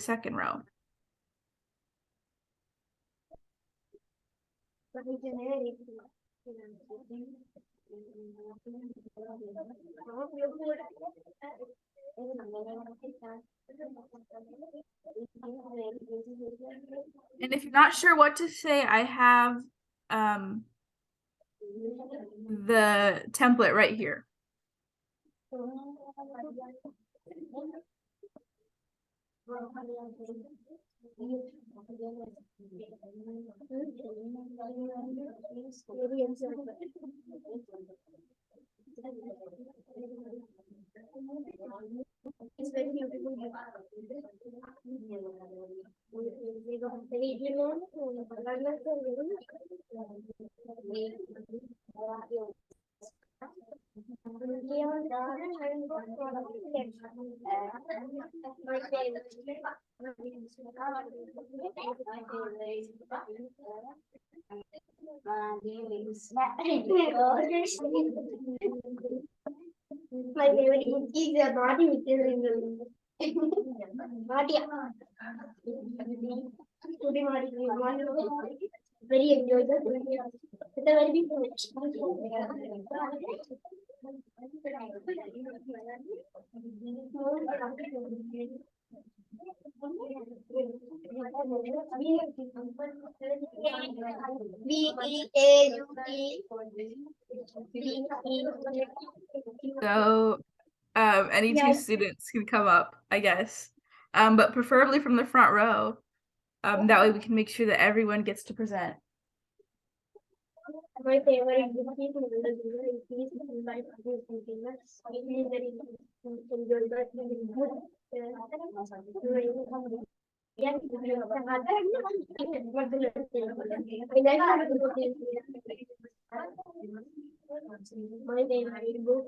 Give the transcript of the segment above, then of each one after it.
second row. And if you're not sure what to say, I have the template right here. It's very beautiful. My favorite is a body with very enjoyable. It's a very big So any two students can come up, I guess. But preferably from the front row. That way we can make sure that everyone gets to present. My favorite book is my favorite book my favorite book.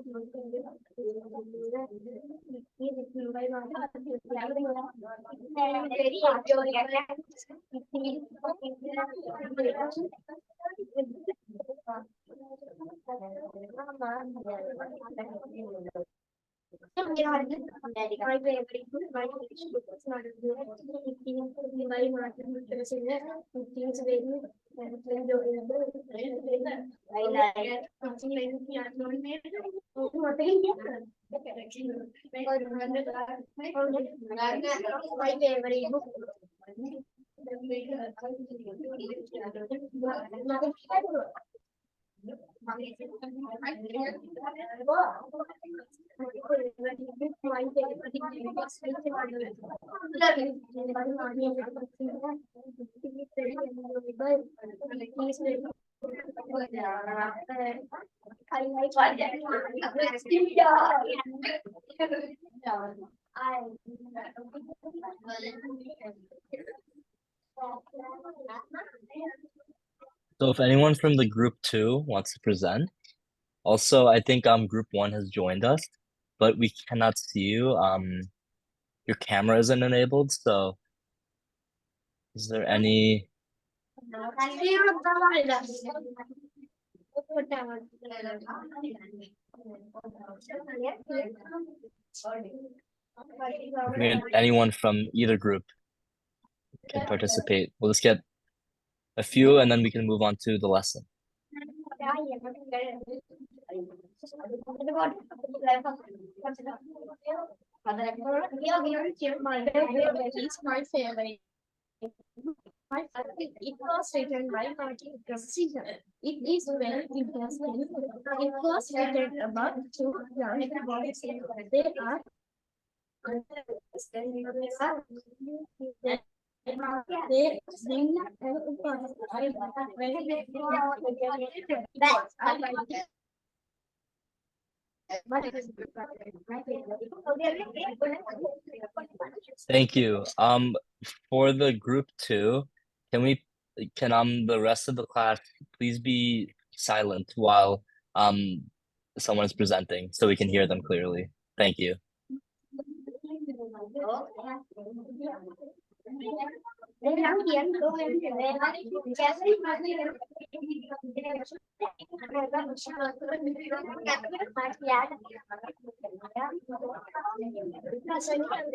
So if anyone from the group 2 wants to present, also I think group 1 has joined us, but we cannot see you. Your camera isn't enabled, so is there any? Anyone from either group can participate. We'll just get a few and then we can move on to the lesson. My favorite. It was written by Martin Precision. It is very interesting. It was written about two young boys. They are they sing Thank you. For the group 2, can the rest of the class please be silent while someone is presenting so we can hear them clearly. Thank you.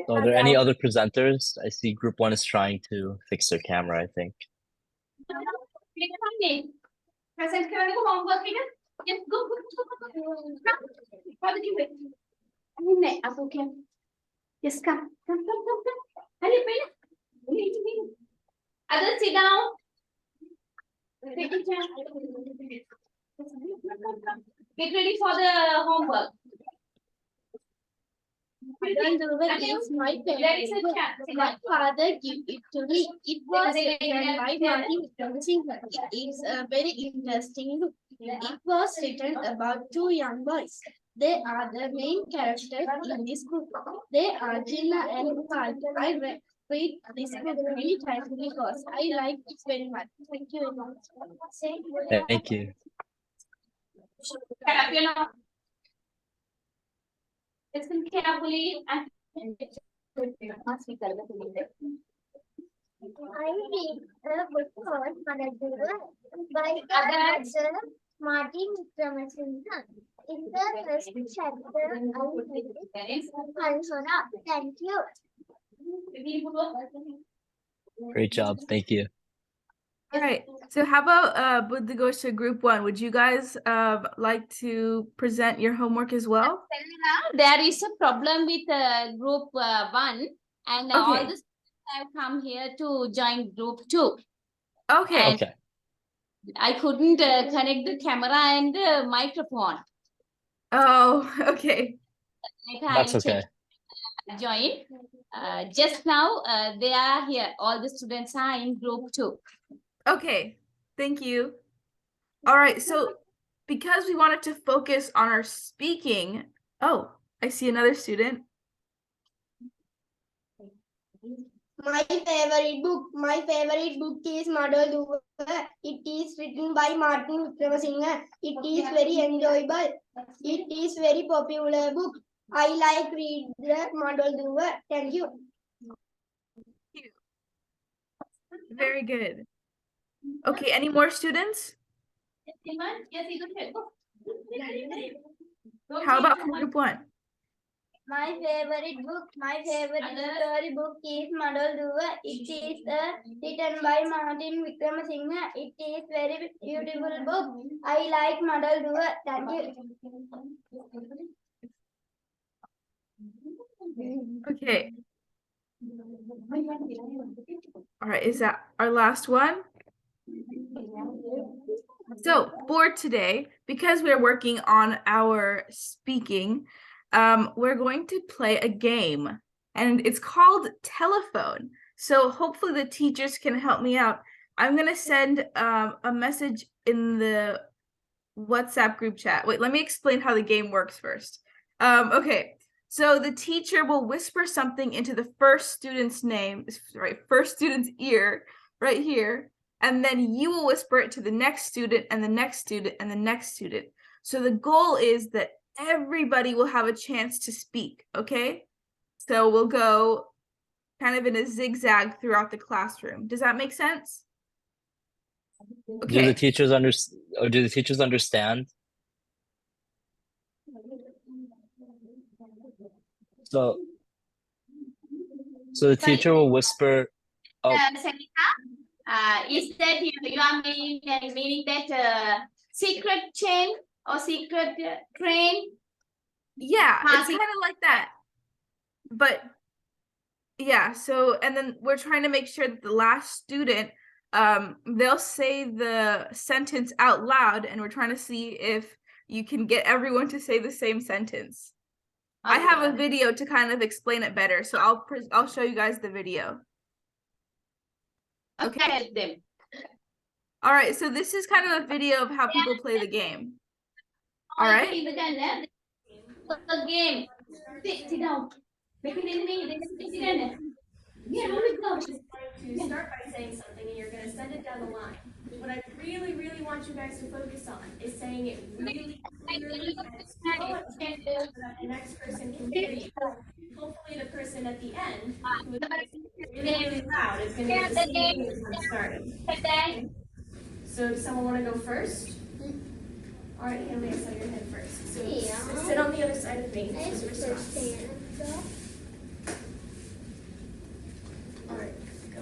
So are there any other presenters? I see group one is trying to fix their camera, I think. Present homework. Yes, go. Yes, come. Others sit down. Get ready for the homework. Is my favorite. My father gave it to me. It was written by Martin Luther. It is a very interesting book. It was written about two young boys. They are the main characters in this book. They are Gina and Carl. I read this book many times because I like it very much. Thank you very much. Thank you. Listen carefully and I read a book called Manaduva by author Martin Vikramasinghe. In the first chapter, I read Kalsona. Thank you. Great job. Thank you. All right. So how about Buddhaghosa Group 1? Would you guys like to present your homework as well? There is a problem with group 1 and all Okay. the students have come here to join group 2. Okay. And Okay. I couldn't connect the camera and the microphone. Oh, okay. Later That's I'll okay. join. Just now they are here. All the students are in group 2. Okay. Thank you. All right. So because we wanted to focus on our speaking, oh, I see another student. My favorite book is Madaduva. It is written by Martin Vikramasinghe. It is very enjoyable. It is very popular book. I like read the Madaduva. Thank you. Very good. Okay, any more students? How about for group 1? My favorite story book is Madaduva. It is written by Martin Vikramasinghe. It is very beautiful book. I like Madaduva. Thank you. Okay. All right, is that our last one? So for today, because we're working on our speaking, we're going to play a game and it's called Telephone. So hopefully the teachers can help me out. I'm going to send a message in the WhatsApp group chat. Wait, let me explain how the game works first. Okay, so the teacher will whisper something into the first student's ear right here. And then you will whisper it to the next student and the next student and the next student. So the goal is that everybody will have a chance to speak, okay? So we'll go kind of in a zigzag throughout the classroom. Does that make sense? Do the teachers understand? So the teacher will whisper. Oh. Is that you are meaning that secret chain or secret train? Yeah, it's kind of like that. But yeah, so and then we're trying to make sure that the last student, they'll say the sentence out loud, and we're trying to see if you can get everyone to say the same sentence. I have a video to kind of explain it better, so I'll show you guys the video. Okay. Them. All right, so this is kind of a video of how people play the game. All right. The game. Sit down. Yeah, to start by saying something and you're going to send it down the line. What I really, really want you guys to focus on is saying it really clearly and slow so that the next person can hear you. Hopefully the person at the end who is really, really loud is going to get the same when it started. So does someone want to go first? All right, Haley, I saw your head first. So Yeah. sit on the other side of me. Just response. All right, go.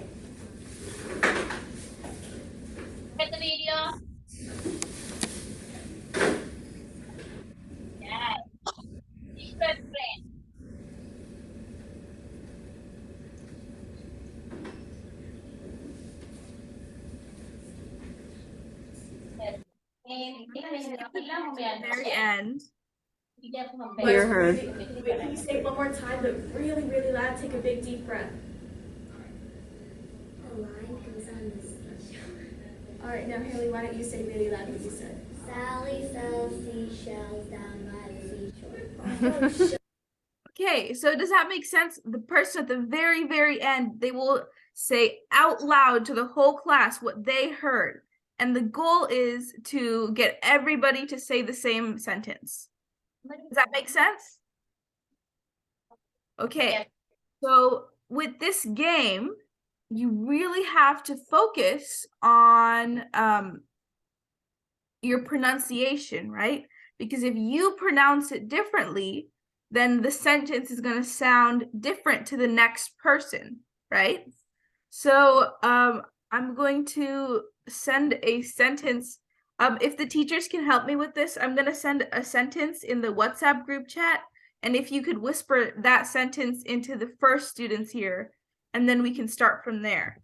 Get the video. Yeah. Secret friend. Very end. Hear her. Wait, can you say it one more time, but really, really loud? Take a big, deep breath. A line comes on the seashore. All right, now Haley, why don't you say really loud what you said? Sally sells seashells down by the seashore. Okay, so does that make sense? The person at the very, very end, they will say out loud to the whole class what they heard. And the goal is to get everybody to say the same sentence. Does that make sense? Okay, Yes. so with this game, you really have to focus on your pronunciation, right? Because if you pronounce it differently, then the sentence is going to sound different to the next person, right? So I'm going to send a sentence. If the teachers can help me with this, I'm going to send a sentence in the WhatsApp group chat. And if you could whisper that sentence into the first students here, and then we can start from there.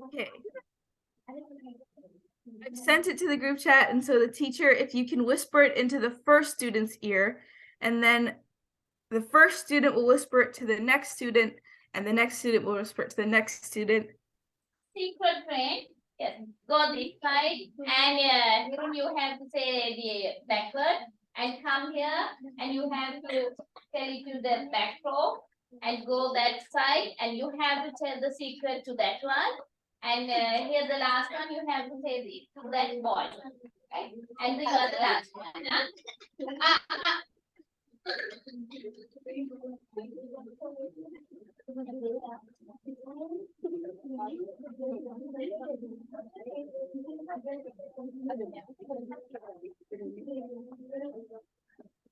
Okay. I've sent it to the group chat, and so the teacher, if you can whisper it into the first student's ear, and then the first student will whisper it to the next student, and the next student will whisper it to the next student. Secret friend. Yes. Go this side, and here you have to say the backward, and come here, and you have to tell it to the back row, and go that side, and you have to tell the secret to that one. And here the last one, you have to say it to that boy. Right? And you are the last one. Huh?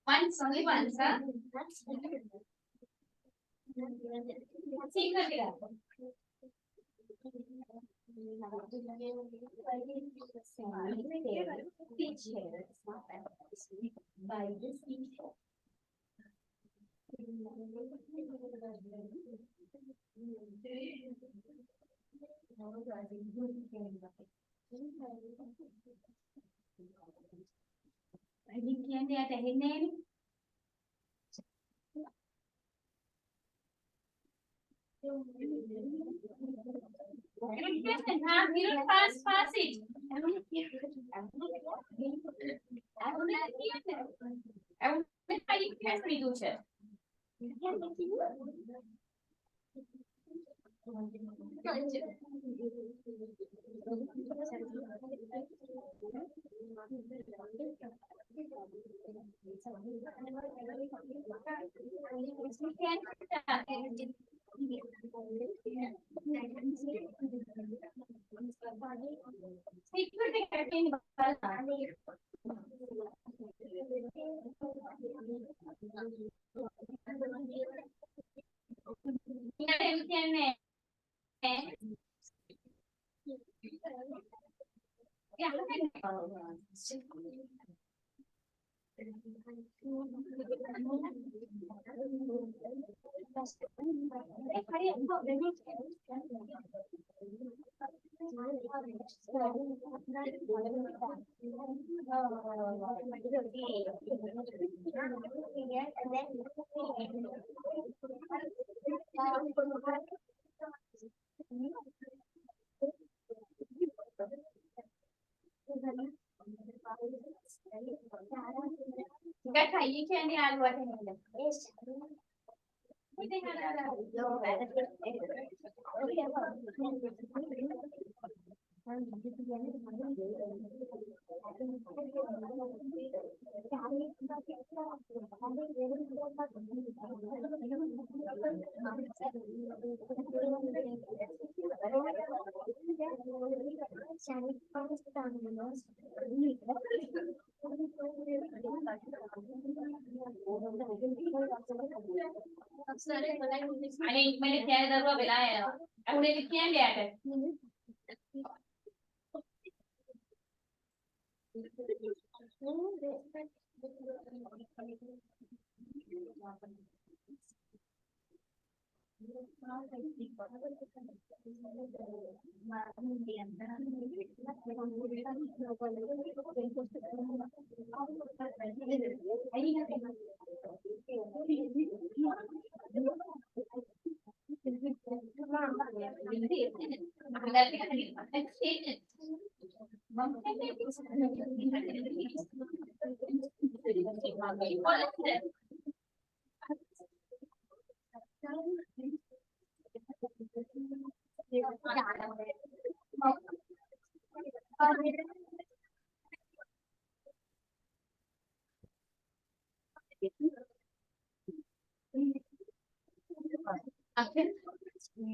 Once, only once, huh? Secret. By this seashore. You don't pass it. आणि मैले ત્યાં દરવા બેલાયા આપણે ક્યાં ગયા હતા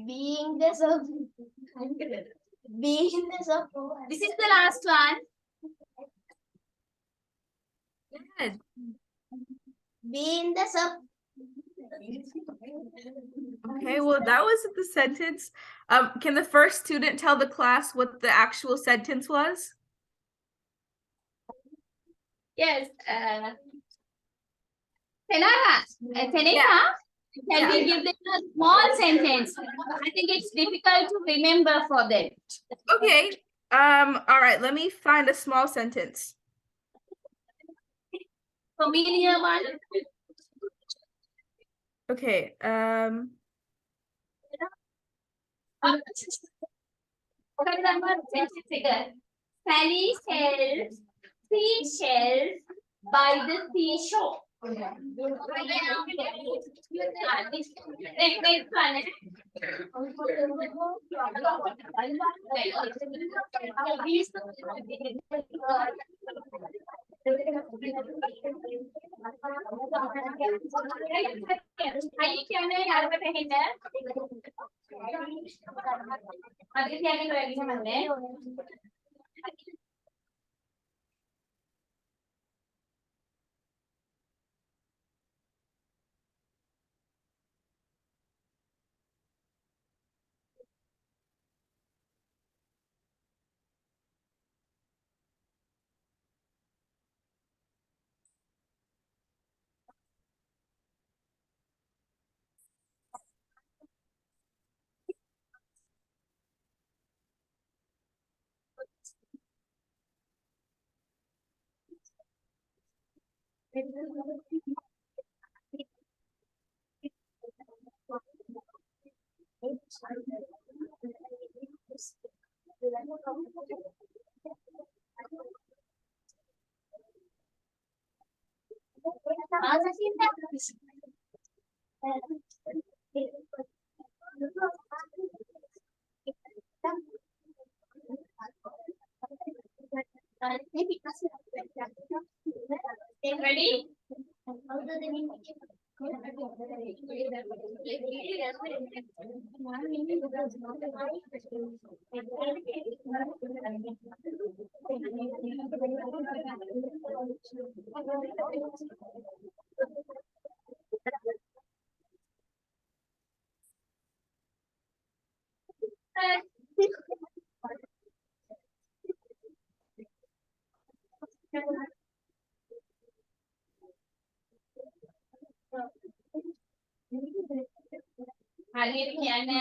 Being the sub. Being the sub. This is the last one. Good. Being the sub. Okay, well, that was the sentence. Can the first student tell the class what the actual sentence was? Yes. Telara, Teneka, can we give them a small sentence? I think it's difficult to remember for them. Okay. All right, let me find a small sentence. Familiar one? Okay. Sally sells seashells by the seashore. Next one. Ready? හරියට කියන්නේ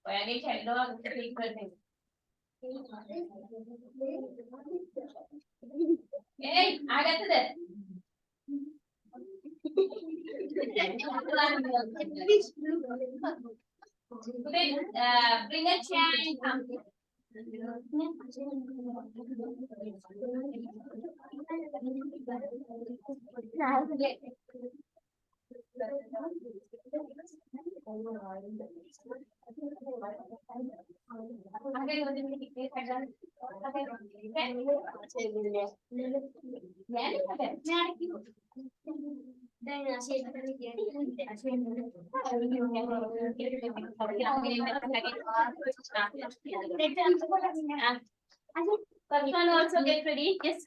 ඔයාගේ කැඩුවා click කරන්න. ඒයි ආගත්තද? Bring a chair and come. First one also get ready. Yes.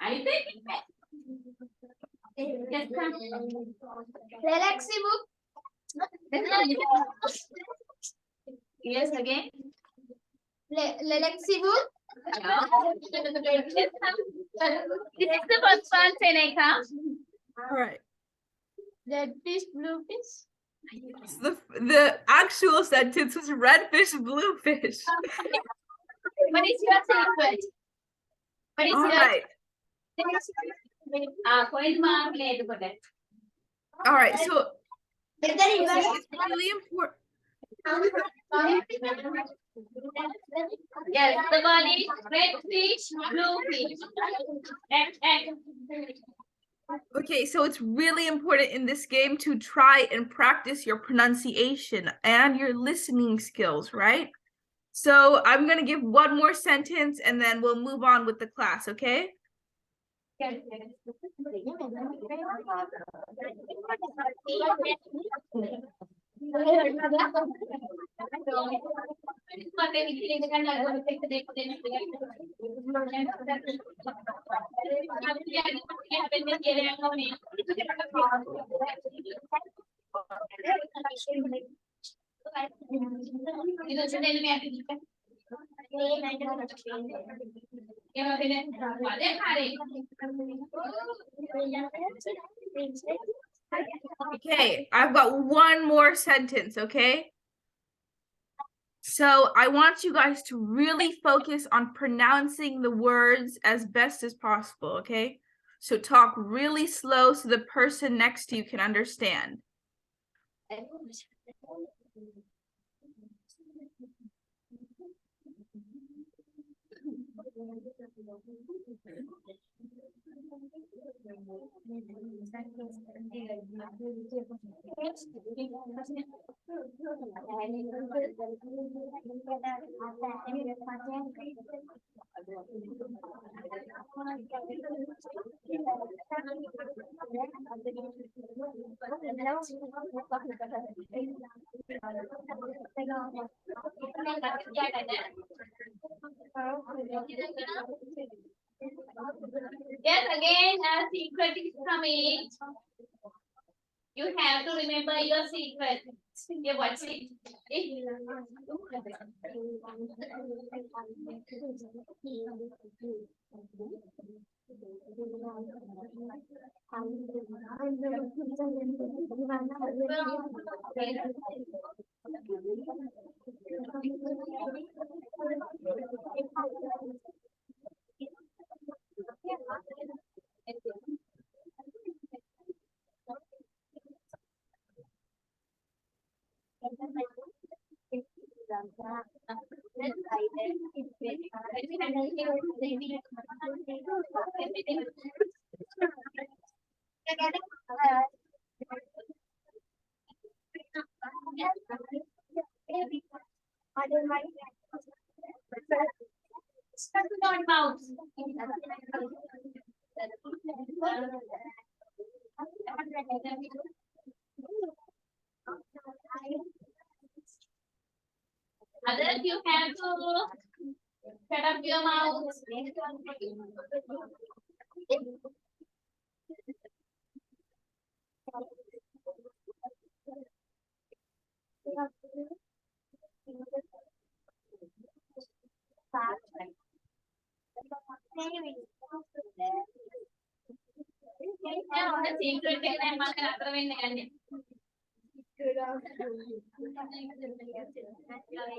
I think. Yes. Relaxy book. Yes, again. Relaxy book. This is the first one, Seneka. All right. Red fish, blue fish. So the actual sentence was red fish, blue fish. What is your secret? What is All your right. point mark later for that. All right. So Whether it was it's really important. Yes, the one is red fish, blue fish. Okay, so it's really important in this game to try and practice your pronunciation and your listening skills, right? So I'm going to give one more sentence and then we'll move on with the class, okay? Okay, I've got one more sentence, okay? So I want you guys to really focus on pronouncing the words as best as possible, okay? So talk really slow so the person next to you can understand. Yes, again, a secret is coming. You have to remember your secret. Yeah, what's it? Others, you have to shut up your mouth. Secret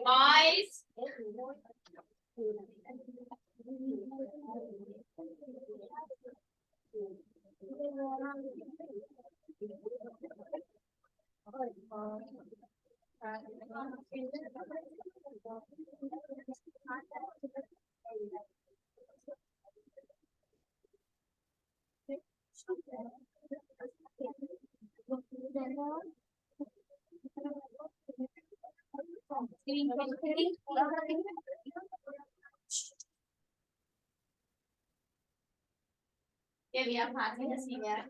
boys. we are passing the senior.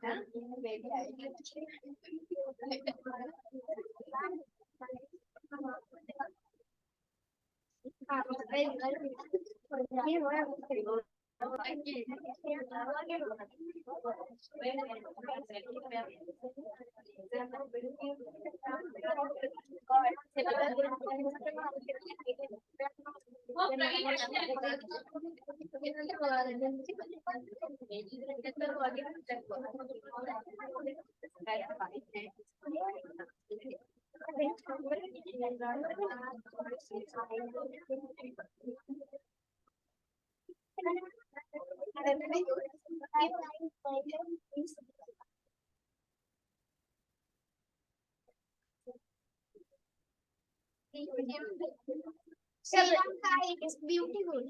Sri Lanka is beautiful.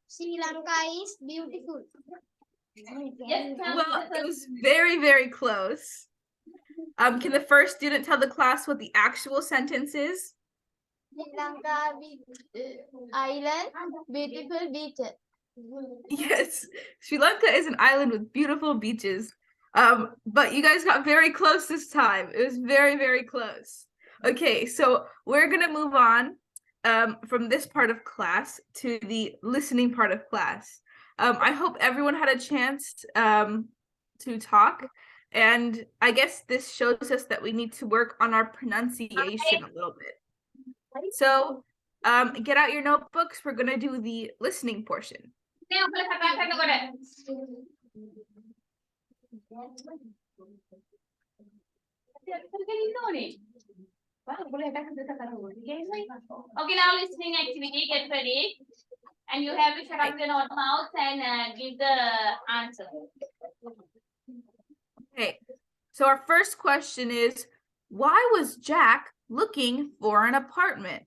Sri Lanka is beautiful. Yes, Well, it was very, very close. Can the first student tell the class what the actual sentence is? Sri Lanka island, beautiful beaches. Yes, Sri Lanka is an island with beautiful beaches. But you guys got very close this time. It was very, very close. Okay, so we're gonna move on from this part of class to the listening part of class. I hope everyone had a chance to talk, and I guess this shows us that we need to work on our pronunciation a little bit. So get out your notebooks. We're gonna do the listening portion. Okay, now listening activity, get ready. And you have to shut up your mouth and give the answer. Okay, so our first question is, why was Jack looking for an apartment?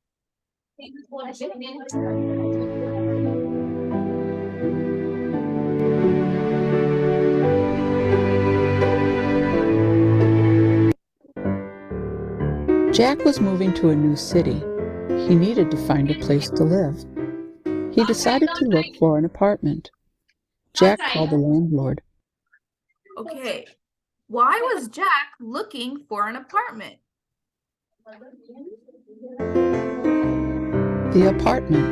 Jack was moving to a new city. He needed to find a place to live. He decided to look for an apartment. Jack called the landlord. Okay, why was Jack looking for an apartment? The apartment.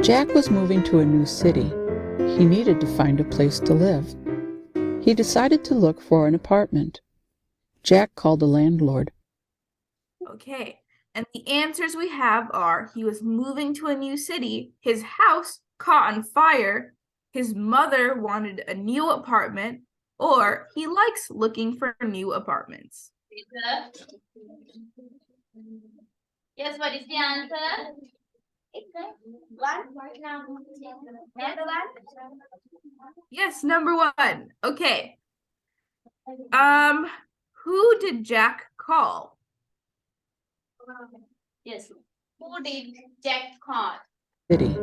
Jack was moving to a new city. He needed to find a place to live. He decided to look for an apartment. Jack called the landlord. Okay, and the answers we have are he was moving to a new city, his house caught on fire, his mother wanted a new apartment, or he likes looking for new apartments. Yes, what is the answer? Yes, number one. Okay. Who did Jack call? Yes. Who did Jack call? City.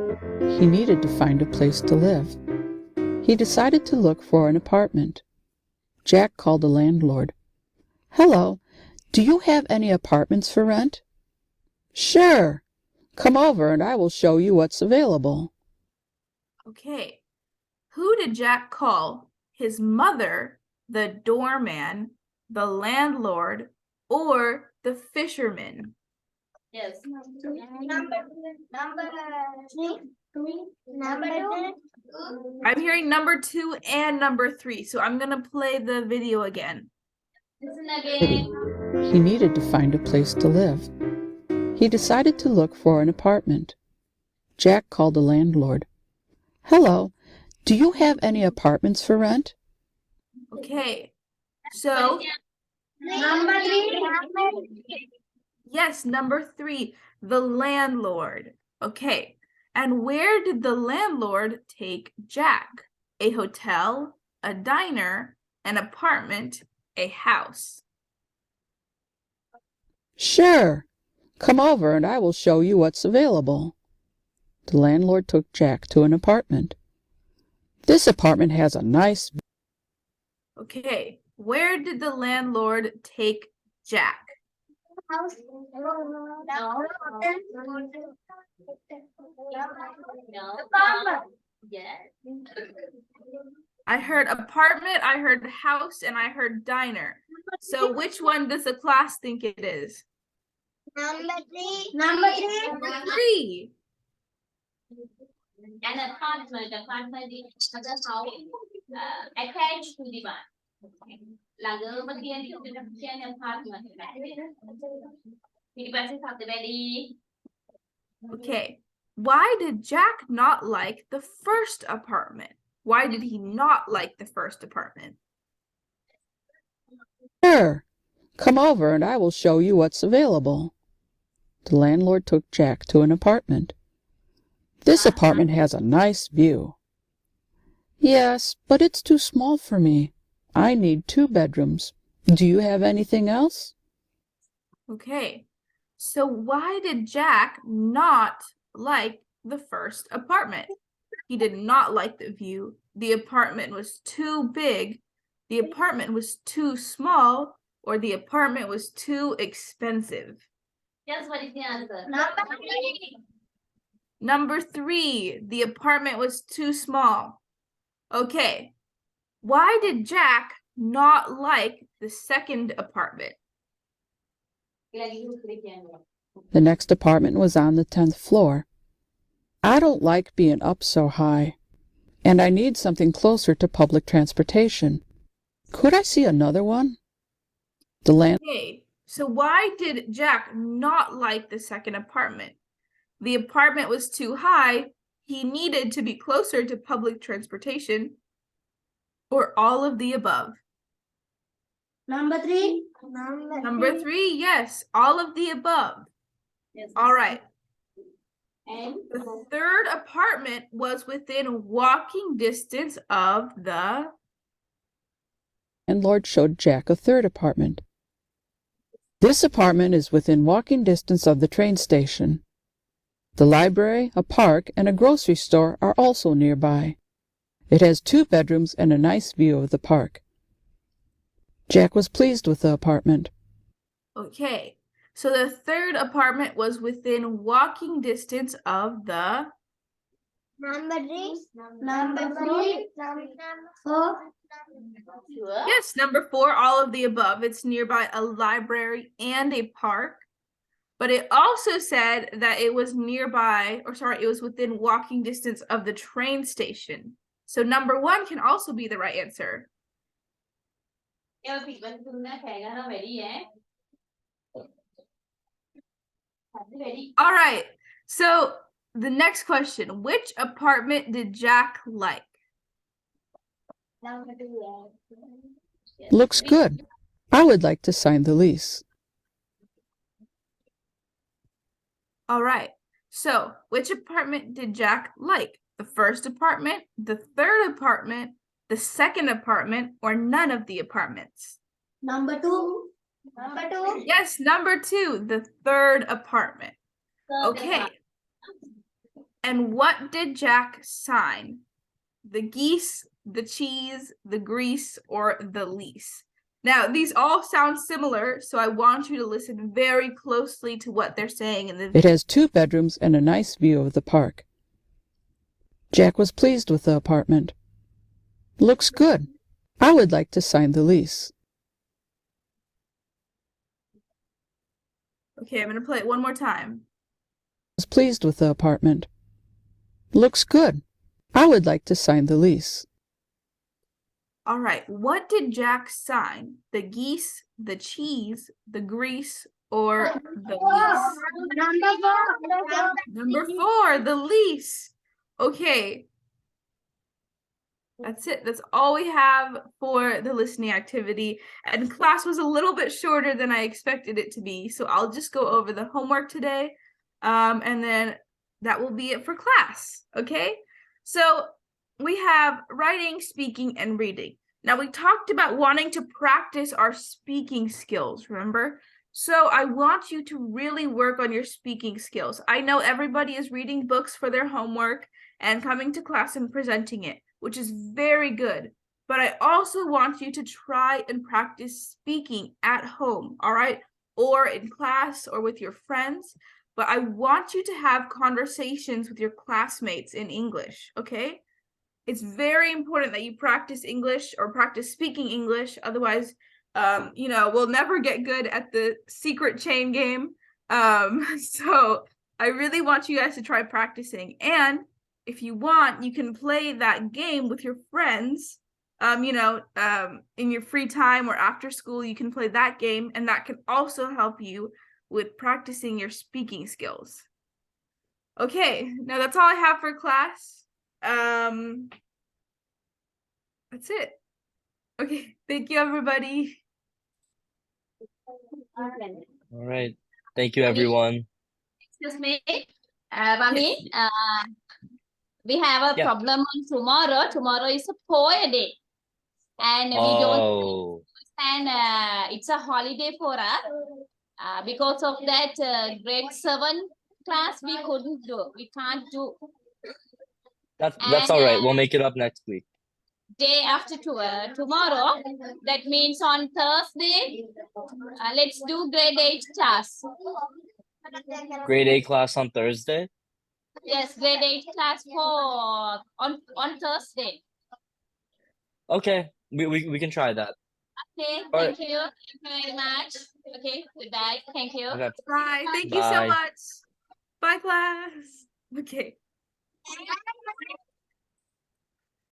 He needed to find a place to live. He decided to look for an apartment. Jack called the landlord. Hello, do you have any apartments for rent? Sure. Come over and I will show you what's available. Okay. Who did Jack call? His mother, the doorman, the landlord, or the fisherman? Yes. Number two. I'm hearing number 2 and number 3, so I'm gonna play the video again. Listen City. again. He needed to find a place to live. He decided to look for an apartment. Jack called the landlord. Hello, do you have any apartments for rent? Okay. So, Number three. yes, number 3, the landlord. Okay. And where did the landlord take Jack? A hotel, a diner, an apartment, a house? Sure. Come over and I will show you what's available. The landlord took Jack to an apartment. This apartment has a nice Okay. Where did the landlord take Jack? House. No. Farmer. Yes. I heard apartment, I heard house, and I heard diner. So which one does the class think it is? Number 3. Number 3. Number 3. An apartment is a house attached to the one. Là gỡ bất kỳ điều gì trên apartment. Thì bạn sẽ học từ đây đi. Okay. Why did Jack not like the first apartment? Why did he not like the first apartment? Sure. Come over and I will show you what's available. The landlord took Jack to an apartment. This apartment has a nice view. Yes, but it's too small for me. I need 2 bedrooms. Do you have anything else? Okay. So why did Jack not like the first apartment? He did not like the view. The apartment was too big. The apartment was too small, or the apartment was too expensive. Guess what is the answer? Number 3. Number 3, the apartment was too small. Okay. Why did Jack not like the second apartment? The next apartment was on the 10th floor. I don't like being up so high, and I need something closer to public transportation. Could I see another one? The land Okay, so why did Jack not like the second apartment? The apartment was too high. He needed to be closer to public transportation, or all of the above. Number 3. Number 3, yes, all of the above. Yes. All right. And The third apartment was within walking distance of the... landlord showed Jack a third apartment. This apartment is within walking distance of the train station. The library, a park, and a grocery store are also nearby. It has 2 bedrooms and a nice view of the park. Jack was pleased with the apartment. Okay, so the third apartment was within walking distance of the... Number 3. Number 3. Number 4. sure. Yes, number 4, all of the above. It's nearby a library and a park. But it also said that it was nearby, or sorry, it was within walking distance of the train station. So number 1 can also be the right answer. Em bị vấn thương đã kể ra về đi ấy. Về đi. All right, so the next question, which apartment did Jack like? Number 2. Looks good. I would like to sign the lease. All right, so which apartment did Jack like? The first apartment, the third apartment, the second apartment, or none of the apartments? Number 2. Number 2. Yes, number 2, the third apartment. Okay. And what did Jack sign? The geese, the cheese, the grease, or the lease? Now, these all sound similar, so I want you to listen very closely to what they're saying in the It has 2 bedrooms and a nice view of the park. Jack was pleased with the apartment. Looks good. I would like to sign the lease. Okay, I'm going to play it one more time. Was pleased with the apartment. Looks good. I would like to sign the lease. All right, what did Jack sign? The geese, the cheese, the grease, or the lease? Number 4. Number 4, the lease. Okay. That's it. That's all we have for the listening activity. And class was a little bit shorter than I expected it to be. So I'll just go over the homework today. And then that will be it for class. Okay. So we have writing, speaking, and reading. Now we talked about wanting to practice our speaking skills, remember? So I want you to really work on your speaking skills. I know everybody is reading books for their homework and coming to class and presenting it, which is very good. But I also want you to try and practice speaking at home, all right? Or in class or with your friends. But I want you to have conversations with your classmates in English, okay? It's very important that you practice English or practice speaking English. Otherwise, you know, we'll never get good at the secret chain game. So I really want you guys to try practicing. And if you want, you can play that game with your friends. You know, in your free time or after school, you can play that game, and that can also help you with practicing your speaking skills. Okay, now that's all I have for class. That's it. Okay, thank you, everybody. All right. Thank you, everyone. Excuse me, Rami. We have a Yeah. problem on tomorrow. Tomorrow is a poor day, and we don't Oh, understand. It's a holiday for us. Because of that, grade 7 class we couldn't do. We can't do. that's And all right. We'll make it up next week. day after tomorrow, that means on Thursday, let's do grade 8 class. Grade 8 class on Thursday. Yes, grade 8 class for on Thursday. Okay, we can try that. Okay, All thank you. Thank you very much. Okay, goodbye. Thank you. Okay. Bye. Thank you so Bye. much. Bye, class. Okay.